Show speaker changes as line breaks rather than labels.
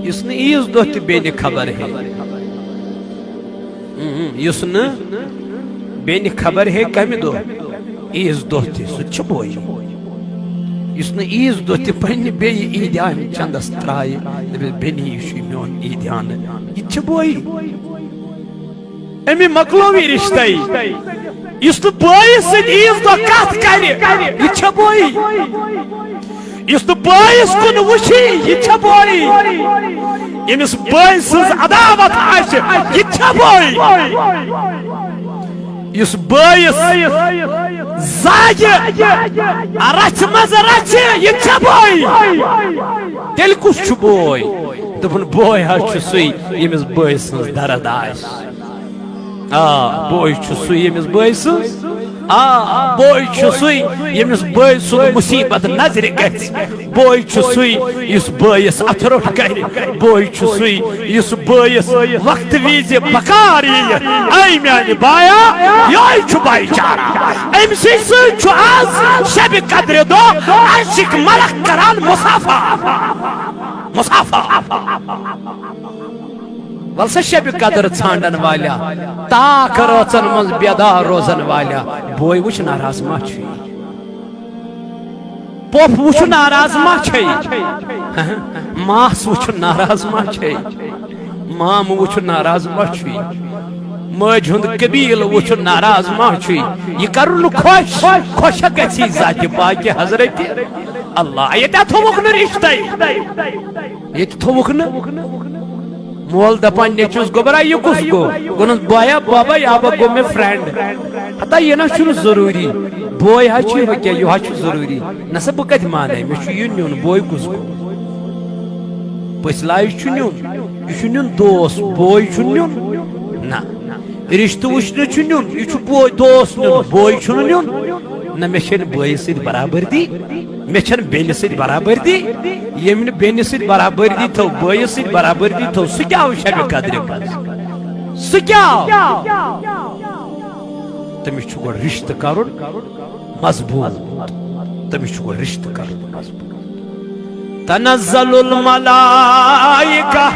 یس نہ عیز دہ تہ بینہ خبر ہے یس نہ بینہ خبر ہے کمہ دہ عیز دہ تہ سہ بوے یس نہ عیز دہ تہ پنہ بیہ عیدیان چندس ترائے دپس بینہ یہ میون عیدیان یہ بوے امی مکلوی رشتہ یس نہ بٲیِس سۭتۍ عیز دہ کتھ کرِ یہ بوے یس نہ بٲیِس کُن وٕچھی یہ بوے یمس بٲے سٕنٛز عداوت آسہِ یہ بوے یس بٲیِس زاگہِ رچھ منٛز رچھِ یہ بوے تیٚلہِ کُس چھُ بوے دوٚپُن بوے حظ چھُ سُے یمس بٲے سٕنٛز درد آسہِ بوے چھُ سُے یمس بٲے سٕنٛز بوے چھُ سُے یمس بٲے سُنٛد مصیبت نظرِ گژھِ بوے چھُ سُے یُس بٲیِس اتھ روٚٹ کرِ بوے چھُ سُے یُس بٲیِس وقتہٕ وِزِ بکار یِیہِ اے میانہِ بایا یہے چھُ بایی چارہ أمسٕے سۭتۍ چھُ آز شبِ قدرِ دۄہ عرشٕکۍ ملک کران مُسافہ ول سا شب قدر ژھانڈن والیا تاک رٲژن منٛز بیدار روزن والیا بوے وٕچھ ناراض ما چھُ پوٚپھ وٕچھ ناراض ما چھے ماس وٕچھ ناراض ما چھے مام وٕچھ ناراض ما چھُ مٲج ہُنٛد قبیٖل وٕچھ ناراض ما چھُ یہ کرُن خۄش خۄش گژھی ذاتہِ پاکہِ حضرتِ اللہ ییٚتہِ تھوٚوُکھ نہٕ رشتَے ییٚتہِ تھوٚوُکھ نہٕ مول دپان نیچوس گوبرا یہ کس گونس بایا بابا یابا گو میں فرینڈ ہتا یہ نا چھُنہٕ ضروری بوے ہا چھُ کیا یہ چھُ ضروری نسا بہ کتہِ مانے مے چھُ یہ نیُن بوے کس گو پٔژھلایہِ چھُ نیُن یہ چھُ نیُن دوس بوے چھُ نیُن نہ رشتہٕ وٕچھنہِ چھُ نیُن یہ چھُ بوے دوس نیُن بوے چھُنہٕ نیُن نہ مے چھنہٕ بٲیِس سۭتۍ برابردی مے چھنہٕ بیٚنہِ سۭتۍ برابردی ییٚمۍ نہٕ بیٚنہِ سۭتۍ برابردی تھٲو بٲیِس سۭتۍ برابردی تھٲو سُہ کیٛاہ آو شبِ قدرِ منٛز سُہ کیٛاہ آو تٔمِس چھُ گۄڈٕ رشتہٕ کرُن مضبوٗط تٔمِس چھُ گۄڈٕ رشتہٕ کرُن مضبوٗط تنزل الملائکہ